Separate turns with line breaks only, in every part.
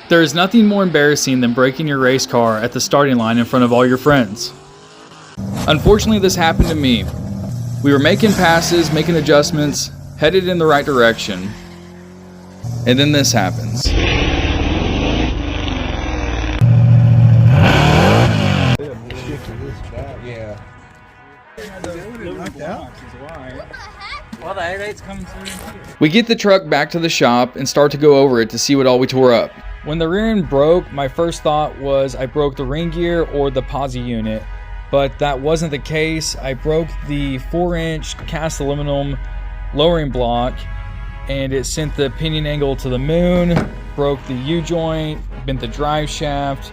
There is nothing more embarrassing than breaking your race car at the starting line in front of all your friends. Unfortunately, this happened to me. We were making passes, making adjustments, headed in the right direction, and then this happens.
Yeah.
Well, the 8.8's coming through.
We get the truck back to the shop and start to go over it to see what all we tore up. When the rear end broke, my first thought was I broke the ring gear or the posi unit, but that wasn't the case. I broke the 4-inch cast aluminum lowering block, and it sent the pinion angle to the moon, broke the U-joint, bent the drive shaft,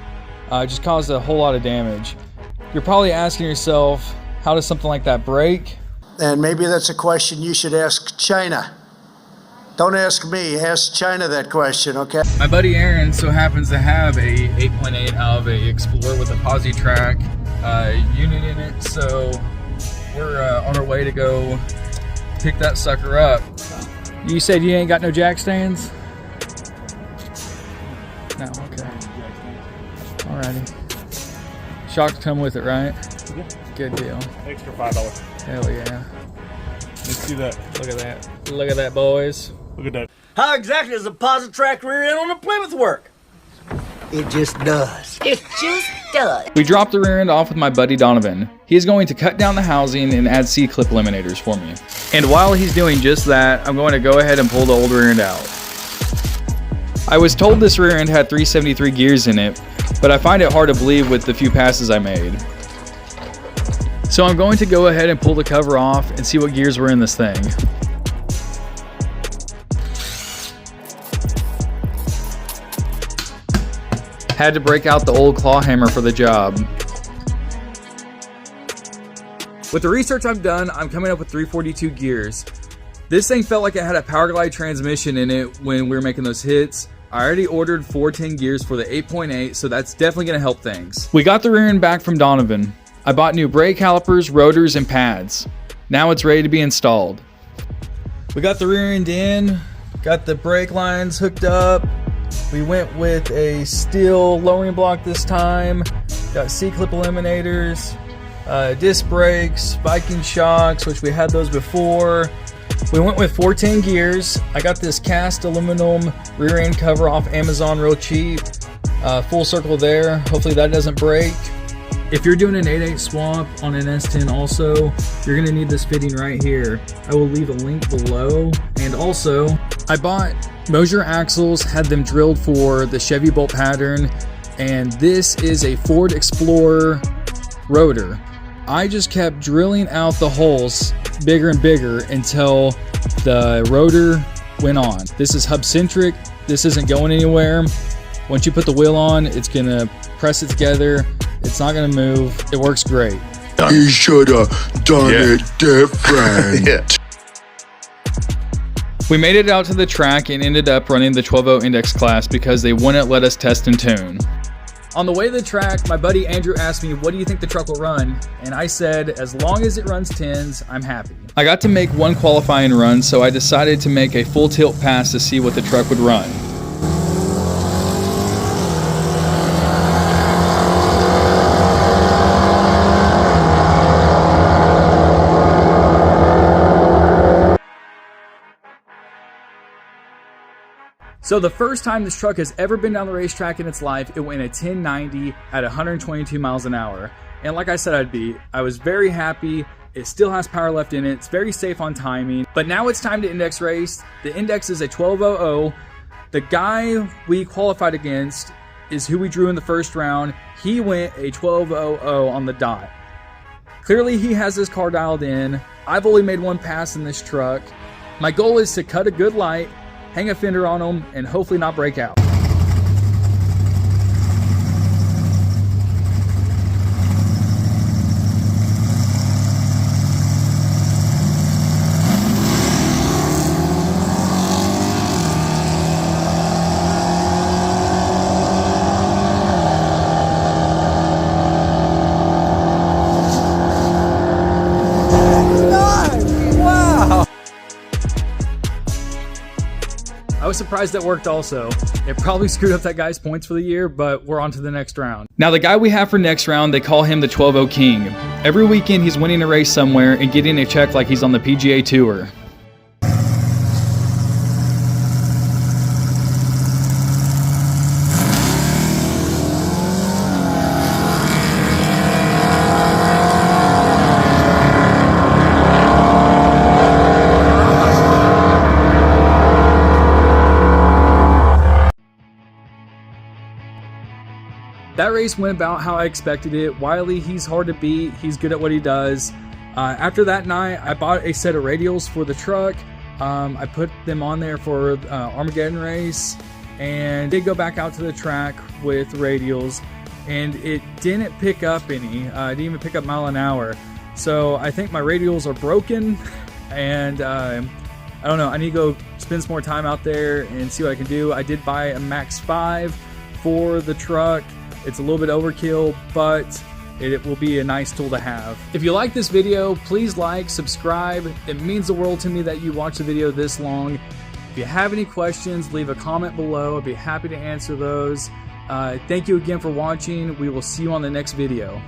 just caused a whole lot of damage. You're probably asking yourself, how does something like that break?
And maybe that's a question you should ask China. Don't ask me, ask China that question, okay?
My buddy Aaron so happens to have a 8.8 out of a Explorer with a PosiTrack unit in it, so we're on our way to go pick that sucker up. You said you ain't got no jack stands? No, okay. Alrighty. Shocks come with it, right?
Yeah.
Good deal.
Extra $5.
Hell yeah.
Let's see that.
Look at that. Look at that, boys.
Look at that.
How exactly does a PosiTrack rear end on a Plymouth work?
It just does.
It just does.
We dropped the rear end off with my buddy Donovan. He is going to cut down the housing and add C-clip eliminators for me. And while he's doing just that, I'm going to go ahead and pull the old rear end out. I was told this rear end had 373 gears in it, but I find it hard to believe with the few passes I made. So I'm going to go ahead and pull the cover off and see what gears were in this thing. Had to break out the old claw hammer for the job. With the research I've done, I'm coming up with 342 gears. This thing felt like it had a Powerglide transmission in it when we were making those hits. I already ordered 410 gears for the 8.8, so that's definitely going to help things. We got the rear end back from Donovan. I bought new brake calipers, rotors, and pads. Now it's ready to be installed. We got the rear end in, got the brake lines hooked up. We went with a steel lowering block this time. Got C-clip eliminators, disc brakes, Viking shocks, which we had those before. We went with 410 gears. I got this cast aluminum rear end cover off Amazon real cheap. Full circle there. Hopefully that doesn't break. If you're doing an 8.8 swap on an S10 also, you're gonna need this fitting right here. I will leave a link below. And also, I bought Mosier axles, had them drilled for the Chevy bolt pattern, and this is a Ford Explorer rotor. I just kept drilling out the holes bigger and bigger until the rotor went on. This is hub centric. This isn't going anywhere. Once you put the wheel on, it's gonna press it together. It's not gonna move. It works great.
You should have done it different.
We made it out to the track and ended up running the 12.0 index class because they wouldn't let us test and tune. On the way to the track, my buddy Andrew asked me, what do you think the truck will run? And I said, as long as it runs 10s, I'm happy. I got to make one qualifying run, so I decided to make a full tilt pass to see what the truck would run. So the first time this truck has ever been down the racetrack in its life, it went a 1090 at 122 miles an hour. And like I said I was very happy. It still has power left in it. It's very safe on timing. But now it's time to index race. The index is a 12.00. The guy we qualified against is who we drew in the first round. He went a 12.00 on the dot. Clearly he has his car dialed in. I've only made one pass in this truck. My goal is to cut a good light, hang a fender on them, and hopefully not break out. was surprised that worked also. It probably screwed up that guy's points for the year, but we're on to the next round. Now the guy we have for next round, they call him the 12-0 King. Every weekend he's winning a race somewhere and getting a check like he's on the PGA Tour. That race went about how I expected it. Wiley, he's hard to beat. He's good at what he does. After that night, I bought a set of radials for the truck. I put them on there for Armageddon race, and did go back out to the track with radials, and it didn't pick up any. It didn't even pick up mile an hour. So I think my radials are broken, and I don't know. I need to go spend some more time out there and see what I can do. I did buy a Max 5 for the truck. It's a little bit overkill, but it will be a nice tool to have. If you like this video, please like, subscribe. It means the world to me that you watch the video this long. If you have any questions, leave a comment below. I'd be happy to answer those. Thank you again for watching. We will see you on the next video.